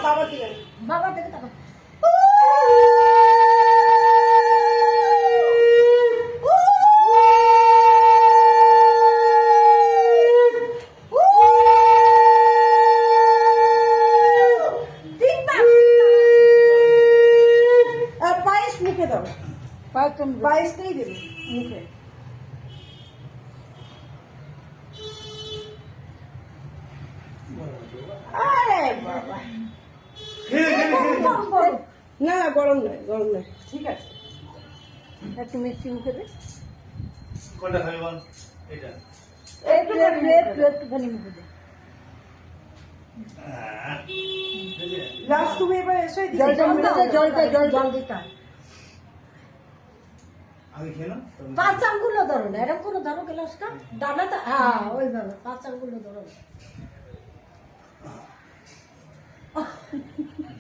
বাবা দিকে তাকাও। পায়েস মুখে দাও, পায়েসটাই দেবে মুখে। আরে বাবা, না না গরম নয়, গরম নয়, ঠিক আছে। একটু মিষ্টি মুখে দে। কোনটা খাবি বল? এটা একটুখানি মুখে দে। লাস্ট তুমি এবার এসে জল দিতে হয়। আগে খেয়ে নাও। 5 আঙ্গুল ধরো না, এরকম করে ধরো গ্লাসটা, ডানাটা, হ্যাঁ ওইভাবে 5 আঙ্গুল ধরো।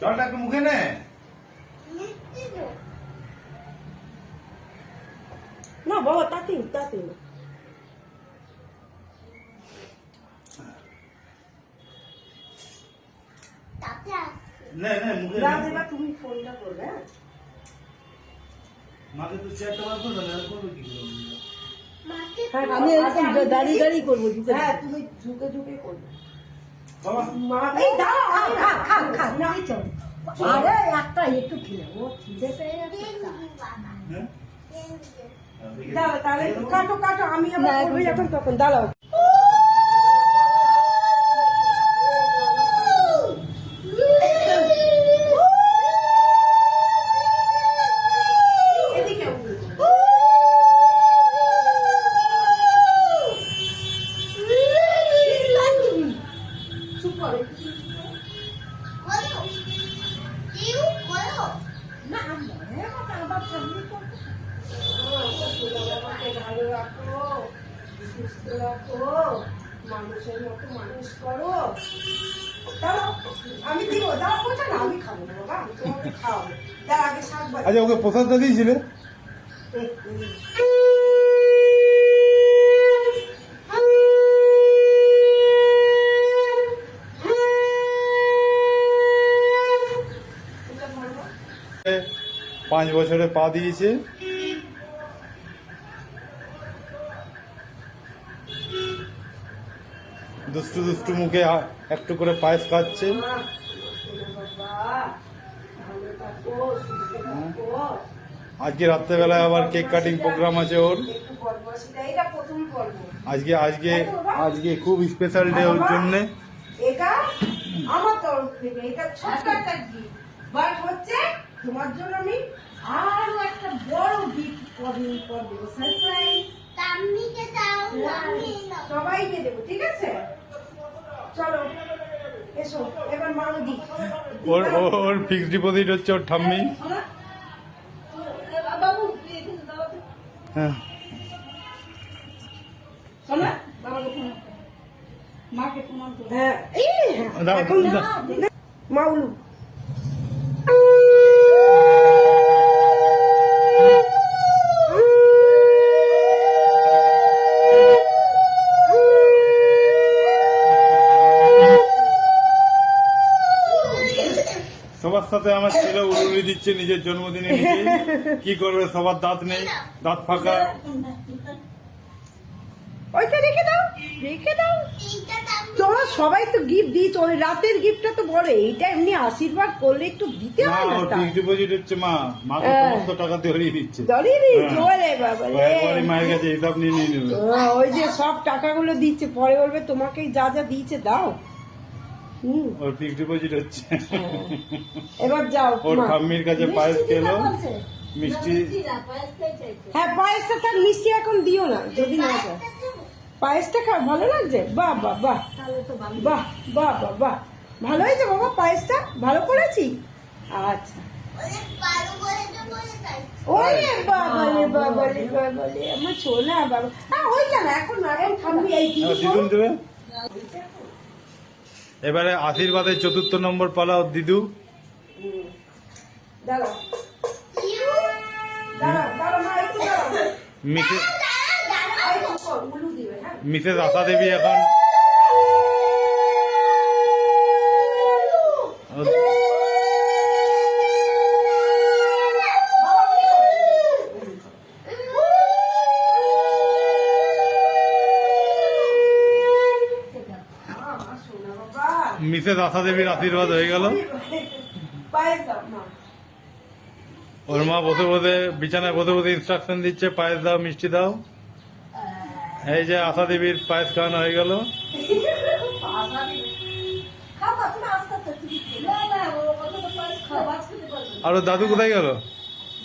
জলটা একটু মুখে নে। না বাবা, তাতে নে নে মুখে না নে। দেবা, তুমি ফোনটা করবে। হ্যাঁ মাকে তো চেয়ারটা বার করবে না, করবে কি করে? আমি এরকম দাঁড়িয়ে দাঁড়িয়ে করবো। হ্যাঁ তুমি ঝুঁকে ঝুঁকে করবে। বাবা এই দাও, খা না চল। আরে একটা একটু খেলে ও খিদে পেয়ে গেছে। হ্যাঁ দাও তাহলে, কাটো, আমি আবার করবো যখন তখন। দাঁড়াও। মানুষের মতো মানুষ করো। আমি দিব, দাও কোথা না, আমি খাবো না বাবা, আমি তোমাকে খাওয়াবো। তার আগে শাক বাজি। আচ্ছা, ওকে প্রসাদটা দিয়েছিলে? পাঁচ বছরে পা দিয়েছে। দুষ্টু দুষ্টু মুখে একটু করে পায়েস খাচ্ছে। আজকে রাত্রেবেলায় আবার কেক কাটিং প্রোগ্রাম আছে ওর। আজকে খুব স্পেশাল ডে ওর জন্য। এটা আমার তরফ থেকে, এটা ছোট্ট একটা গিফট, বাট হচ্ছে তোমার জন্য আমি আরো একটা বড় গিফট করবো, সারপ্রাইজ। সবাইকে দেবো, ঠিক আছে? চলো এসো, এবার মাও দি। ওর ফিক্সড ডিপোজিট হচ্ছে ওর ঠাম্মি। বাবু হ্যাঁ শোনা, বাবাকে ফোন, মাকে ফোন। হ্যাঁ এখন মাউলু। সবার সাথে আমার ছেলে উড়ুড়ি দিচ্ছে নিজের জন্মদিনে নিজে। কি করবে, সবার দাঁত নেই, দাঁত ফাঁকা। ওইটা রেখে দাও। তোমার সবাই তো গিফট দিয়েছো, ওই রাতের গিফটটা তো বড়, এইটা এমনি আশীর্বাদ করলে একটু দিতে না, হয় না? ওর ফিক্সড ডিপোজিট হচ্ছে মাকে সমস্ত টাকা ধরিয়ে দিচ্ছে। ওরে বাবা রে। একবারই মায়ের কাছে হিসাব নিয়ে নেবে। ওই যে সব টাকাগুলো দিচ্ছে, পরে বলবে তোমাকে যা যা দিয়েছে দাও। ওর ফিক্সড ডিপোজিট হচ্ছে। এবার যাও। ওর ঠাম্মির কাছে পায়েস খেলো, মিষ্টি। হ্যাঁ পায়েসটা থাক, মিষ্টি এখন দিও না যদি না চায়। পায়েসটা খা, ভালো লাগছে? বাহ বাহ বাহ বাহ বাহ বাহ বাহ, ভালো হয়েছে বাবা, পায়েসটা ভালো করেছি। আচ্ছা, ওরে বাবালে বাবালে বাবালে, আমার ছোলা বাবা। হ্যাঁ ওইটা না, এখন না, এখন থামবি। এই দিদুন দেবে। এবারে আশীর্বাদের 4র্থ নম্বর পালা ওর দিদু। দাঁড়াও দাঁড়াও মা, একটু দাঁড়াও। মিসেস আশা দেবী এখন মিসেস আশা দেবীর আশীর্বাদ হয়ে গেল। পায়েস দাও মা। ওর মা বসে বসে বিছানায় বসে বসে ইনস্ট্রাকশন দিচ্ছে, পায়েস দাও, মিষ্টি দাও। এই যে আশা দেবীর পায়েস খাওয়ানো হয়ে গেল। আর ওর দাদু কোথায় গেল?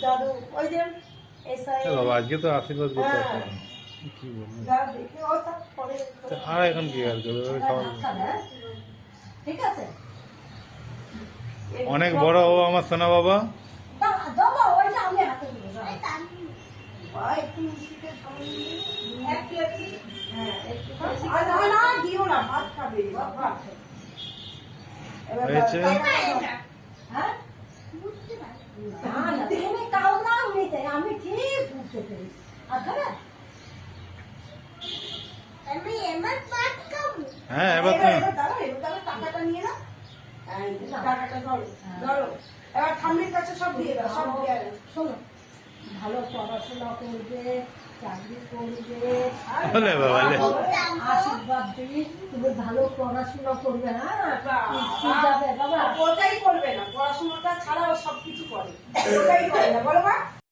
দাদু ওই যে এসআই বাবা আজকে তো আশীর্বাদ দিতে হবে। কি বলবো দাদু দেখে ও সব পরে আর এখন কি আর করবে, ওই খাওয়া ঠিক আছে। অনেক বড় ও আমার সোনা বাবা। দাদা ওইটা আমি হাতে দিয়ে দাও। ভাই একটু মিষ্টিতে সামনে এক প্লেট। হ্যাঁ একটু আর না দিও না, ভাত খাবে বাবা। হয়েছে। হ্যাঁ বুঝতে পারি না না তুমি কাও না নিতে আমি ঠিক বুঝতে পেরেছি। আচ্ছা আমি এমন ভাত খাবো। হ্যাঁ এবার দাঁড়াও এবার টাকাটা নিয়ে নাও। টাকাটা ধরো ধরো এবার ঠাম্মির কাছে সব দিয়ে দাও, সব দিয়ে দাও। শোনো ভালো পড়াশোনা করবে, চাকরি করবে, বলে বাবা লে। আশীর্বাদ দিই তুমি ভালো পড়াশোনা করবে। হ্যাঁ যাবে বাবা, ওটাই করবে না, পড়াশোনাটা ছাড়াও সবকিছু করে, ওটাই করে না বলো মা।